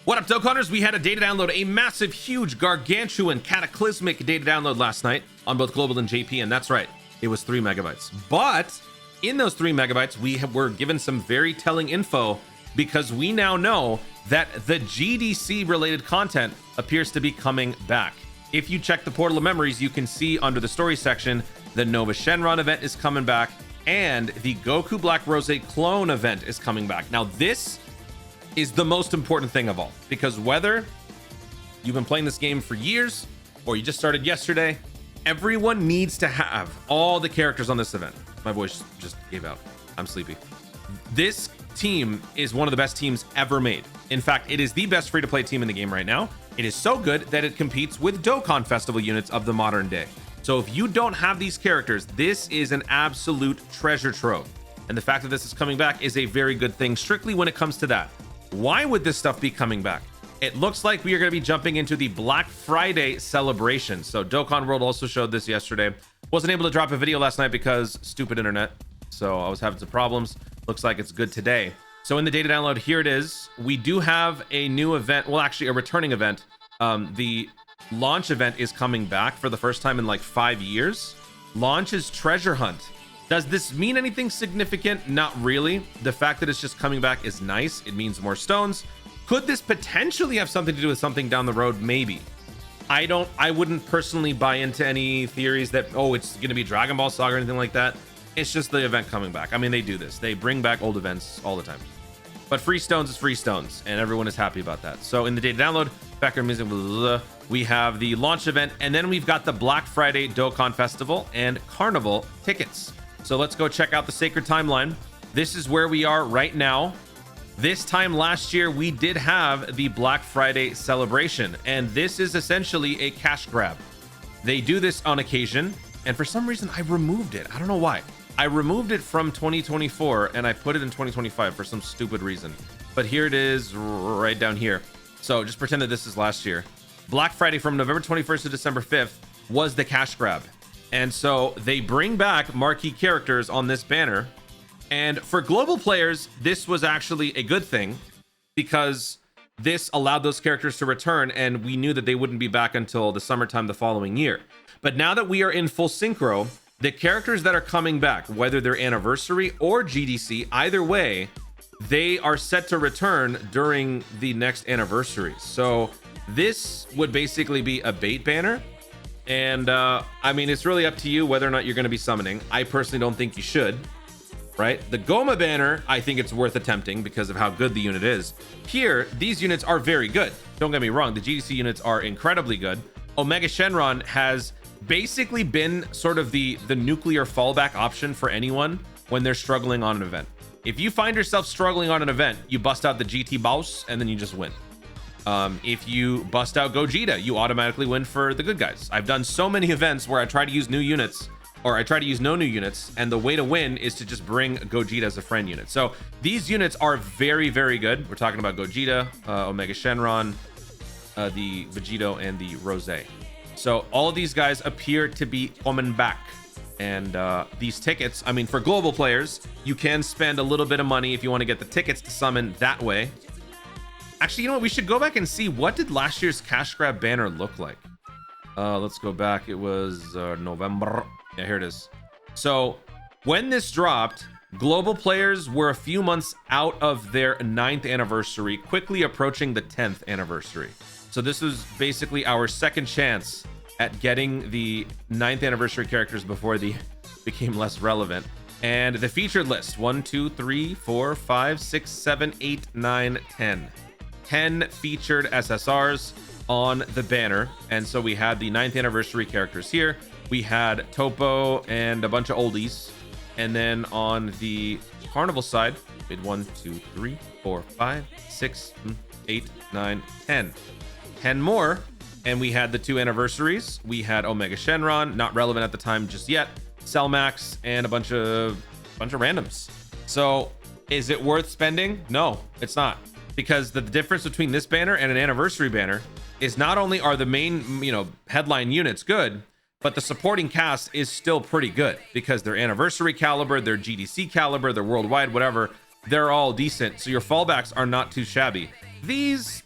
What up, Dokkanners? We had a data download, a massive, huge, gargantuan, cataclysmic data download last night on both Global and JP, and that's right, it was 3 megabytes. But in those 3 megabytes, we were given some very telling info because we now know that the GDC-related content appears to be coming back. If you check the Portal of Memories, you can see under the story section, the Nova Shenron event is coming back, and the Goku Black Rose clone event is coming back. Now, this is the most important thing of all, because whether you've been playing this game for years or you just started yesterday, everyone needs to have all the characters on this event. My voice just gave out. I'm sleepy. This team is one of the best teams ever made. In fact, it is the best free-to-play team in the game right now. It is so good that it competes with Dokkan Festival units of the modern day. So if you don't have these characters, this is an absolute treasure trove. And the fact that this is coming back is a very good thing, strictly when it comes to that. Why would this stuff be coming back? It looks like we are going to be jumping into the Black Friday celebration. So Dokkan World also showed this yesterday. Wasn't able to drop a video last night because stupid internet. So I was having some problems. Looks like it's good today. So in the data download, here it is. We do have a new event. Well, actually a returning event. The launch event is coming back for the first time in like 5 years. Launch is Treasure Hunt. Does this mean anything significant? Not really. The fact that it's just coming back is nice. It means more stones. Could this potentially have something to do with something down the road? Maybe. I wouldn't personally buy into any theories that, oh, it's going to be Dragon Ball Saga or anything like that. It's just the event coming back. I mean, they do this. They bring back old events all the time. But free stones is free stones, and everyone is happy about that. So in the data download, background music, blah, blah, blah, we have the launch event, and then we've got the Black Friday Dokkan Festival and Carnival tickets. So let's go check out the Sacred Timeline. This is where we are right now. This time last year, we did have the Black Friday celebration, and this is essentially a cash grab. They do this on occasion, and for some reason, I removed it. I don't know why. I removed it from 2024, and I put it in 2025 for some stupid reason. But here it is right down here. So just pretend that this is last year. Black Friday from November 21st to December 5th was the cash grab. And so they bring back marquee characters on this banner. And for global players, this was actually a good thing because this allowed those characters to return, and we knew that they wouldn't be back until the summertime the following year. But now that we are in full synchro, the characters that are coming back, whether they're anniversary or GDC, either way, they are set to return during the next anniversary. So this would basically be a bait banner. And I mean, it's really up to you whether or not you're going to be summoning. I personally don't think you should, right? The Goma banner, I think it's worth attempting because of how good the unit is. Here, these units are very good. Don't get me wrong. The GDC units are incredibly good. Omega Shenron has basically been sort of the nuclear fallback option for anyone when they're struggling on an event. If you find yourself struggling on an event, you bust out the GT boss and then you just win. If you bust out Gogeta, you automatically win for the good guys. I've done so many events where I try to use new units, or I try to use no new units, and the way to win is to just bring Gogeta as a friend unit. So these units are very, very good. We're talking about Gogeta, Omega Shenron, the Vegito, and the Rose. So all of these guys appear to be coming back. And these tickets, I mean, for global players, you can spend a little bit of money if you want to get the tickets to summon that way. Actually, you know what? We should go back and see, what did last year's cash grab banner look like? Let's go back. It was November. Yeah, here it is. So when this dropped, global players were a few months out of their 9th anniversary, quickly approaching the 10th anniversary. So this was basically our second chance at getting the 9th anniversary characters before they became less relevant. And the featured list, 1, 2, 3, 4, 5, 6, 7, 8, 9, 10. 10 featured SSRs on the banner. And so we had the 9th anniversary characters here. We had Topo and a bunch of oldies. And then on the Carnival side, we had 1, 2, 3, 4, 5, 6, 8, 9, 10. 10 more, and we had the 2 anniversaries. We had Omega Shenron, not relevant at the time just yet, Cellmax, and a bunch of randoms. So is it worth spending? No, it's not, because the difference between this banner and an anniversary banner is not only are the main, headline units good, but the supporting cast is still pretty good because they're anniversary caliber, they're GDC caliber, they're worldwide, whatever. they're all decent. So your fallbacks are not too shabby. These,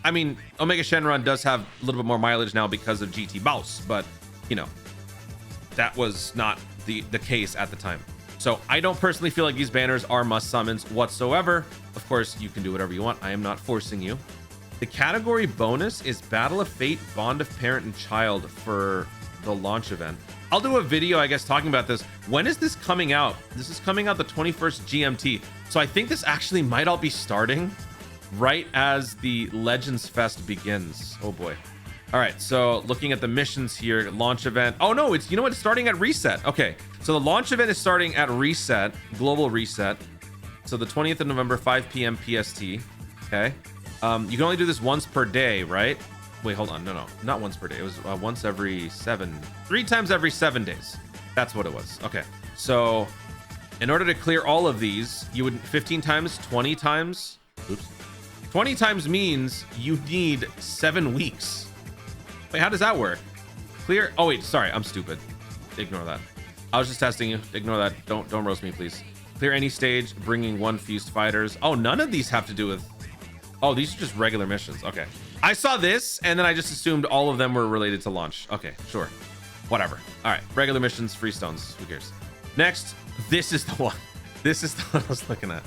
I mean, Omega Shenron does have a little bit more mileage now because of GT Boss, but you know, that was not the case at the time. So I don't personally feel like these banners are must summons whatsoever. Of course, you can do whatever you want. I am not forcing you. The category bonus is Battle of Fate, Bond of Parent and Child for the launch event. I'll do a video, I guess, talking about this. When is this coming out? This is coming out the 21st GMT. So I think this actually might all be starting right as the Legends Fest begins. Oh boy. All right, so looking at the missions here, launch event. Oh no, it's, you know what, it's starting at reset. Okay, so the launch event is starting at reset, global reset. So the 20th of November, 5 p.m. PST. Okay, you can only do this once per day, right? Wait, hold on, no, not once per day. It was once every 3 times every 7 days. That's what it was. Okay, so in order to clear all of these, you would 15 times, 20 times. Oops, 20 times means you need 7 weeks. Wait, how does that work? Clear. Oh wait, sorry, I'm stupid. Ignore that. I was just testing you. Ignore that. Don't roast me, please. Clear any stage, bringing 1 fused fighters. Oh, none of these have to do with. Oh, these are just regular missions. Okay. I saw this and then I just assumed all of them were related to launch. Okay, sure. Whatever. All right, regular missions, free stones. Who cares? Next, this is the one. This is the one I was looking at.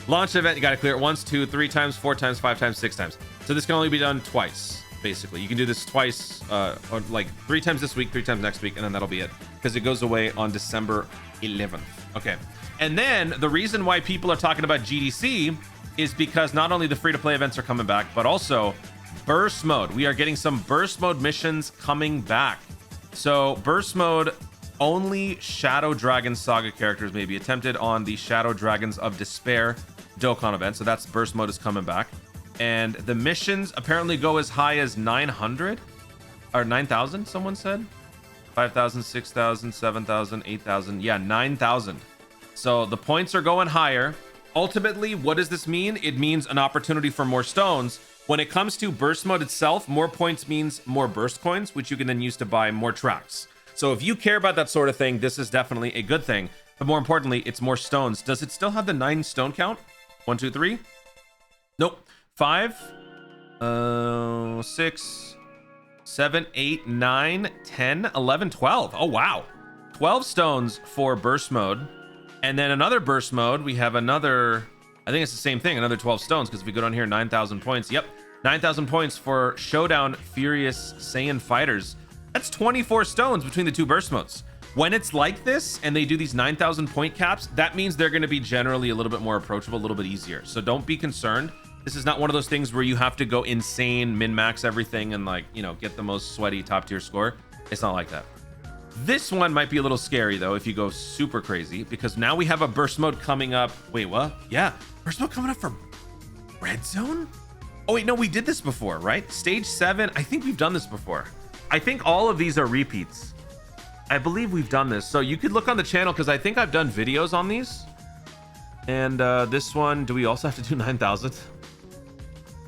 Launch event. You got to clear it once, 2, 3 times, 4 times, 5 times, 6 times. So this can only be done twice. Basically, you can do this twice, or like 3 times this week, 3 times next week, and then that'll be it, because it goes away on December 11th. Okay, and then the reason why people are talking about GDC is because not only the free-to-play events are coming back, but also burst mode. We are getting some burst mode missions coming back. So burst mode, only Shadow Dragon Saga characters may be attempted on the Shadow Dragons of Despair Dokkan event. So that's burst mode is coming back. And the missions apparently go as high as 900 or 9,000. Someone said 5,000, 6,000, 7,000, 8,000. Yeah, 9,000. So the points are going higher. Ultimately, what does this mean? It means an opportunity for more stones. When it comes to burst mode itself, more points means more burst coins, which you can then use to buy more tracks. So if you care about that sort of thing, this is definitely a good thing. But more importantly, it's more stones. Does it still have the 9 stone count? 1, 2, 3? Nope. 5, 6, 7, 8, 9, 10, 11, 12. Oh, wow. 12 stones for burst mode. And then another burst mode, we have another, I think it's the same thing, another 12 stones, because if we go down here, 9,000 points. Yep, 9,000 points for Showdown Furious Saiyan Fighters. That's 24 stones between the 2 burst modes. When it's like this and they do these 9,000 point caps, that means they're going to be generally a little bit more approachable, a little bit easier. So don't be concerned. This is not one of those things where you have to go insane, min-max everything and, like, you know, get the most sweaty top tier score. It's not like that. This one might be a little scary though if you go super crazy, because now we have a burst mode coming up. Wait, what? Yeah, burst mode coming up for Red Zone? Oh wait, no, we did this before, right? Stage 7, I think we've done this before. I think all of these are repeats. I believe we've done this. So you could look on the channel, because I think I've done videos on these. And this one, do we also have to do 9,000?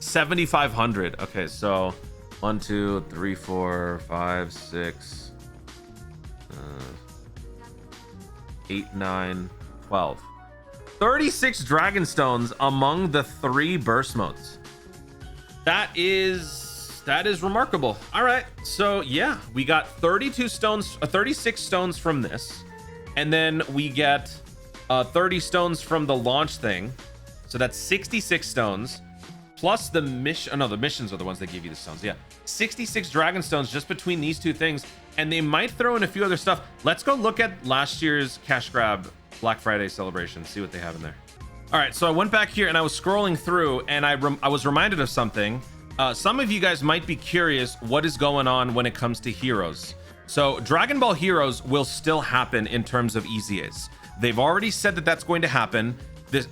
7,500. Okay, so 1, 2, 3, 4, 5, 6, 8, 9, 12. 36 dragon stones among the 3 burst modes. That is remarkable. All right, so yeah, we got 32 stones, 36 stones from this, and then we get 30 stones from the launch thing. So that's 66 stones. Plus the mission, oh no, the missions are the ones that give you the stones. Yeah, 66 dragon stones just between these 2 things, and they might throw in a few other stuff. Let's go look at last year's cash grab Black Friday celebration, see what they have in there. All right, so I went back here and I was scrolling through, and I was reminded of something. Some of you guys might be curious what is going on when it comes to heroes. So Dragon Ball Heroes will still happen in terms of EZAs. They've already said that that's going to happen.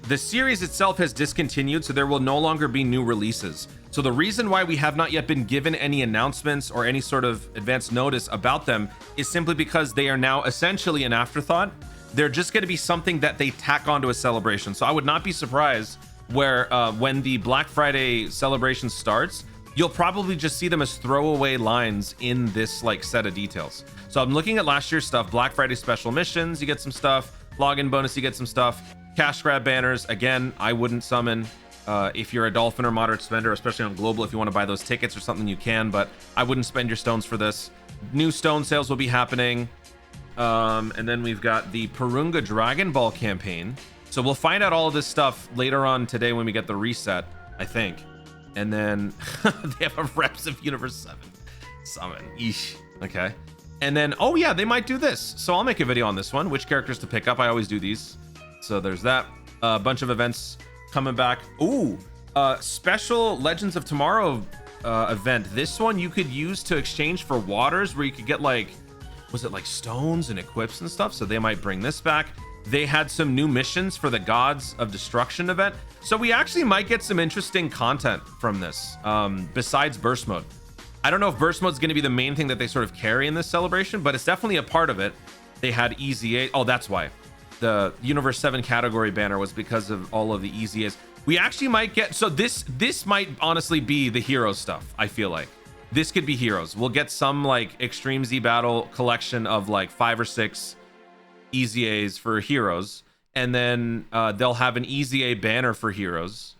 The series itself has discontinued, so there will no longer be new releases. So the reason why we have not yet been given any announcements or any sort of advance notice about them is simply because they are now essentially an afterthought. They're just going to be something that they tack onto a celebration. So I would not be surprised where when the Black Friday celebration starts, you'll probably just see them as throwaway lines in this like set of details. So I'm looking at last year's stuff, Black Friday special missions, you get some stuff, login bonus, you get some stuff. Cash grab banners, again, I wouldn't summon. If you're a dolphin or moderate spender, especially on global, if you want to buy those tickets or something, you can, but I wouldn't spend your stones for this. New stone sales will be happening. And then we've got the Purunga Dragon Ball campaign. So we'll find out all of this stuff later on today when we get the reset, I think. And then they have a Reps of Universe 7 summon. Eesh. Okay. And then, oh yeah, they might do this. So I'll make a video on this one, which characters to pick up. I always do these. So there's that. A bunch of events coming back. Ooh, special Legends of Tomorrow event. This one you could use to exchange for waters, where you could get like, was it like stones and equips and stuff? So they might bring this back. They had some new missions for the Gods of Destruction event. So we actually might get some interesting content from this, besides burst mode. I don't know if burst mode is going to be the main thing that they sort of carry in this celebration, but it's definitely a part of it. They had Easy 8. Oh, that's why the Universe 7 category banner was, because of all of the Easy 8s. We actually might get, so this might honestly be the Heroes stuff. I feel like this could be Heroes. We'll get some like Extreme Z Battle collection of like 5 or 6 Easy A's for Heroes, and then they'll have an Easy A banner for Heroes.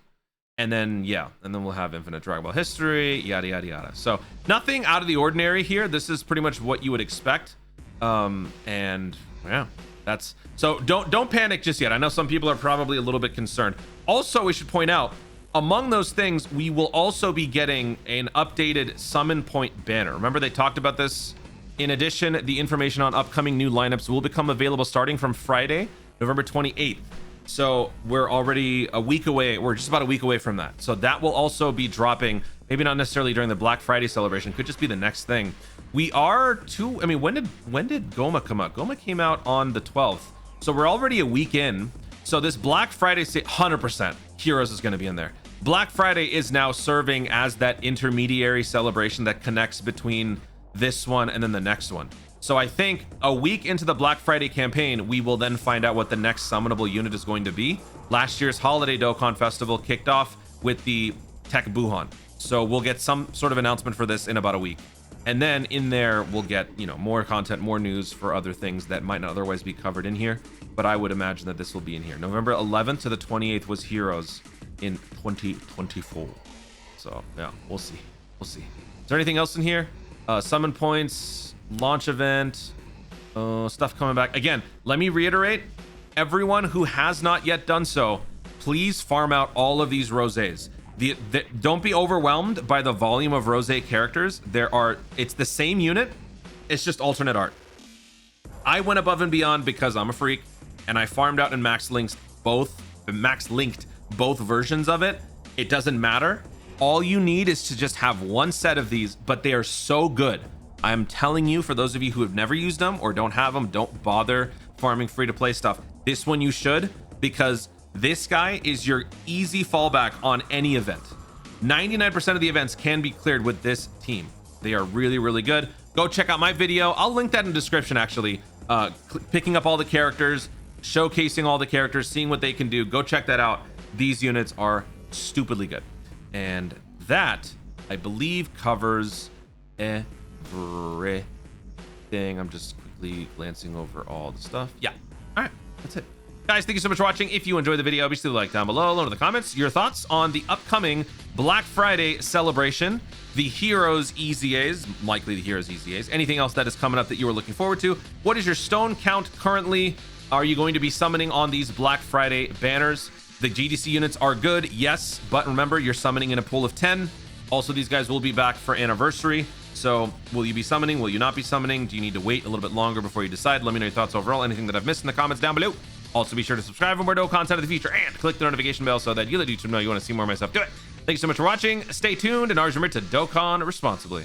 And then, yeah, and then we'll have Infinite Dragon Ball History, yada, yada, yada. So nothing out of the ordinary here. This is pretty much what you would expect. And yeah, that's, so don't panic just yet. I know some people are probably a little bit concerned. Also, we should point out, among those things, we will also be getting an updated Summon Point banner. Remember, they talked about this. In addition, the information on upcoming new lineups will become available starting from Friday, November 28th. So we're already a week away. We're just about a week away from that. So that will also be dropping, maybe not necessarily during the Black Friday celebration, could just be the next thing. We are I mean, when did Goma come out? Goma came out on the 12th. So we're already a week in. So this Black Friday, 100% Heroes is going to be in there. Black Friday is now serving as that intermediary celebration that connects between this one and then the next one. So I think a week into the Black Friday campaign, we will then find out what the next summonable unit is going to be. Last year's Holiday Dokkan Festival kicked off with the Tech Buhan. So we'll get some sort of announcement for this in about a week. And then in there, we'll get, you know, more content, more news for other things that might not otherwise be covered in here. But I would imagine that this will be in here. November 11th to the 28th was Heroes in 2024. So yeah, we'll see. We'll see. Is there anything else in here? Summon points, launch event, stuff coming back. Again, let me reiterate, everyone who has not yet done so, please farm out all of these rosés. Don't be overwhelmed by the volume of rosé characters. It's the same unit, it's just alternate art. I went above and beyond because I'm a freak, and I farmed out and max linked both versions of it. It doesn't matter. All you need is to just have one set of these, but they are so good. I'm telling you, for those of you who have never used them or don't have them, don't bother farming free-to-play stuff. This one you should, because this guy is your easy fallback on any event. 99% of the events can be cleared with this team. They are really, really good. Go check out my video. I'll link that in the description, actually. Picking up all the characters, showcasing all the characters, seeing what they can do. Go check that out. These units are stupidly good. And that, I believe, covers everything. I'm just quickly glancing over all the stuff. Yeah. All right. That's it. Guys, thank you so much for watching. If you enjoyed the video, obviously like down below, leave in the comments your thoughts on the upcoming Black Friday celebration, the Heroes EZAs, likely the Heroes EZAs, anything else that is coming up that you are looking forward to. What is your stone count currently? Are you going to be summoning on these Black Friday banners? The GDC units are good, yes, but remember, you're summoning in a pool of 10. Also, these guys will be back for anniversary. So will you be summoning? Will you not be summoning? Do you need to wait a little bit longer before you decide? Let me know your thoughts overall. Anything that I've missed in the comments down below. Also, be sure to subscribe for more Dokkan content of the future and click the notification bell so that you let YouTube know you want to see more of my stuff. Do it. Thank you so much for watching. Stay tuned, and always remember to Dokkan responsibly.